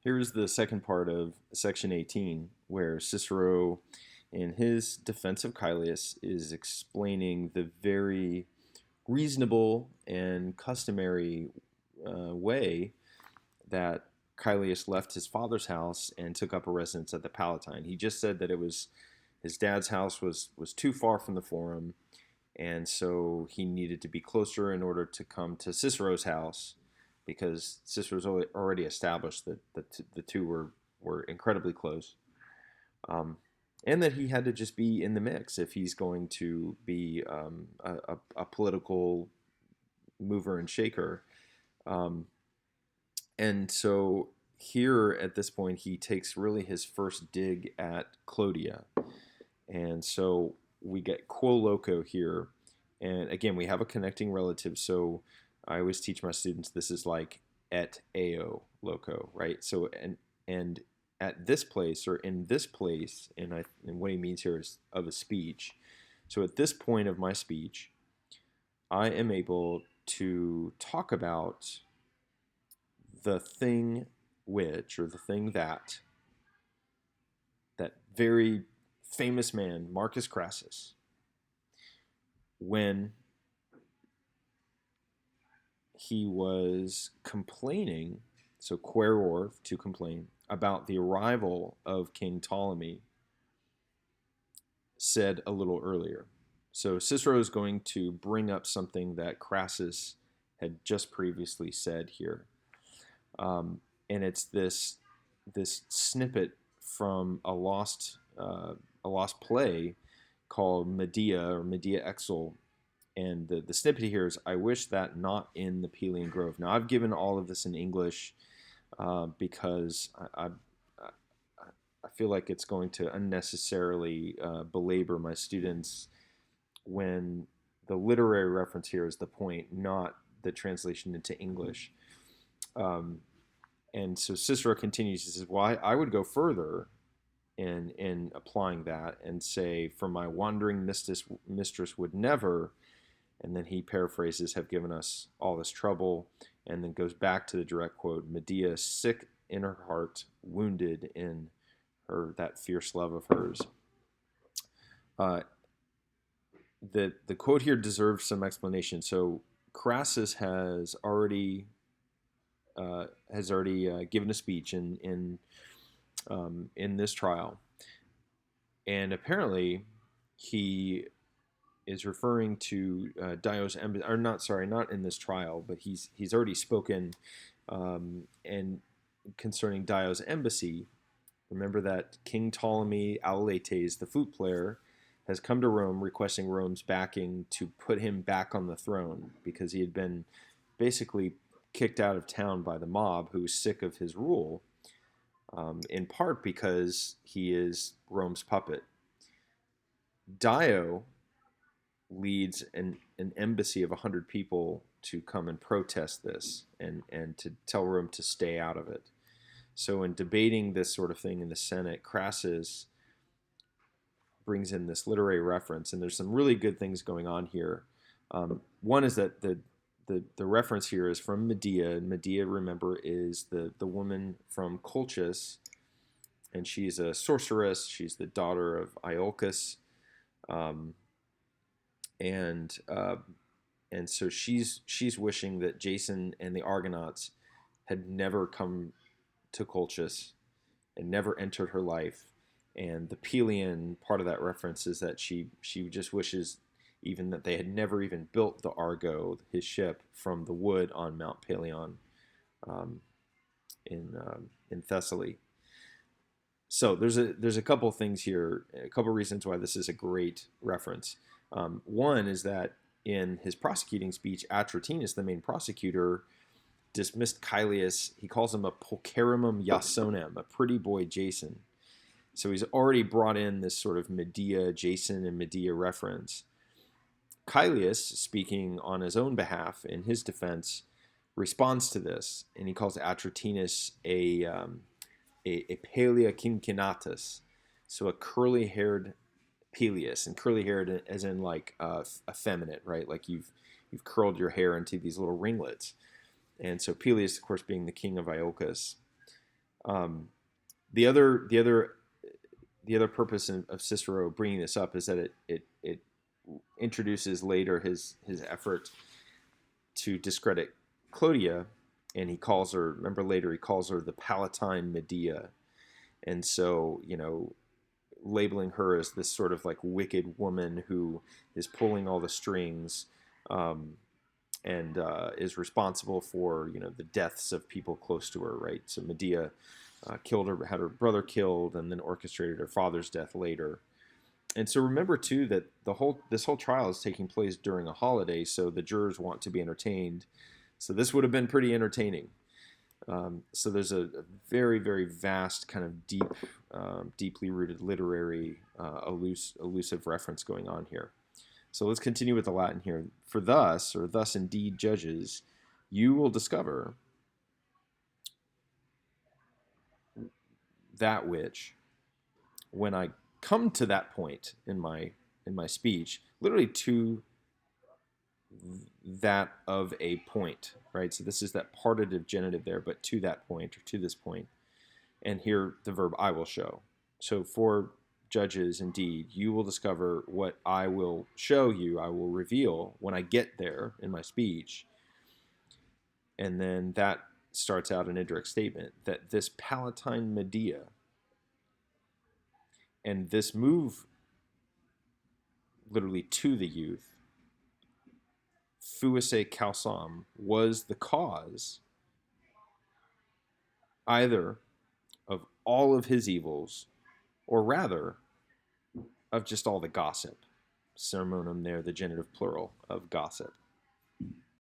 Here's the second part of section 18, where Cicero, in his defense of Caelius, is explaining the very reasonable and customary way that Caelius left his father's house and took up a residence at the Palatine. He just said that it was his dad's house was too far from the Forum, and so he needed to be closer in order to come to Cicero's house because Cicero's already established that the two were incredibly close, and that he had to just be in the mix if he's going to be a political mover and shaker. Um, and so here at this point, he takes really his first dig at Clodia. And so we get quo loco here. And again, we have a connecting relative. So I always teach my students this is like et eo loco, right? So and at this place or in this place, and what he means here is of a speech. So at this point of my speech, I am able to talk about the thing which, or the thing that very famous man, Marcus Crassus, when he was complaining, so queror, to complain, about the arrival of King Ptolemy, said a little earlier. So Cicero is going to bring up something that Crassus had just previously said here. And it's this snippet from a lost play called Medea or Medea Exul. And the snippet here is, I wish that not in the Pelian Grove. Now, I've given all of this in English because I feel like it's going to unnecessarily belabor my students when the literary reference here is the point, not the translation into English. And so Cicero continues, he says, well, I would go further in applying that and say, for my wandering mistress would never, and then he paraphrases, have given us all this trouble, and then goes back to the direct quote, Medea, sick in her heart, wounded in her that fierce love of hers. The quote here deserves some explanation. So Crassus has already given a speech in this trial, and apparently he is referring to Dio's embassy, or not in this trial, but he's already spoken and concerning Dio's embassy. Remember that King Ptolemy Auletes, the flute player, has come to Rome requesting Rome's backing to put him back on the throne because he had been basically kicked out of town by the mob who was sick of his rule, in part because he is Rome's puppet. Dio leads an embassy of 100 people to come and protest this and to tell Rome to stay out of it. So in debating this sort of thing in the Senate, Crassus brings in this literary reference, and there's some really good things going on here. One is that the reference here is from Medea, and Medea, remember, is the woman from Colchis, and she's a sorceress. She's the daughter of Iolcus, and so she's wishing that Jason and the Argonauts had never come to Colchis and never entered her life. And the Pelian part of that reference is that she just wishes even that they had never even built the Argo, his ship, from the wood on Mount Pelion in Thessaly. So there's a couple things here, a couple reasons why this is a great reference. One is that in his prosecuting speech, Atratinus, the main prosecutor, dismissed Caelius. He calls him a pulcherrimum Iasonem, a pretty boy Jason. So he's already brought in this sort of Medea, Jason, and Medea reference. Caelius, speaking on his own behalf in his defense, responds to this, and he calls Atratinus a Palea Cincinatus, so a curly-haired Peleus, and curly-haired as in like effeminate, right? Like you've curled your hair into these little ringlets. And so Peleus, of course, being the king of Iolcus. Um, the other purpose of Cicero bringing this up is that it introduces later his effort to discredit Clodia, and he calls her. Remember later he calls her the Palatine Medea, and so labeling her as this sort of like wicked woman who is pulling all the strings. And is responsible for the deaths of people close to her, right? So Medea killed her, had her brother killed, and then orchestrated her father's death later. And so remember too that this whole trial is taking place during a holiday, so the jurors want to be entertained. So this would have been pretty entertaining. So there's a very, very vast kind of deeply rooted literary elusive reference going on here. So let's continue with the Latin here. For thus, or thus indeed, judges, you will discover that which, when I come to that point in my speech, literally to that of a point, right? So this is that partitive genitive there, but to that point or to this point. And here the verb I will show. So for judges, indeed, you will discover what I will show you, I will reveal when I get there in my speech. And then that starts out an indirect statement that this Palatine Medea and this move literally to the youth, fuisse causam, was the cause either of all of his evils, or rather of just all the gossip. Sermonum there, the genitive plural of gossip.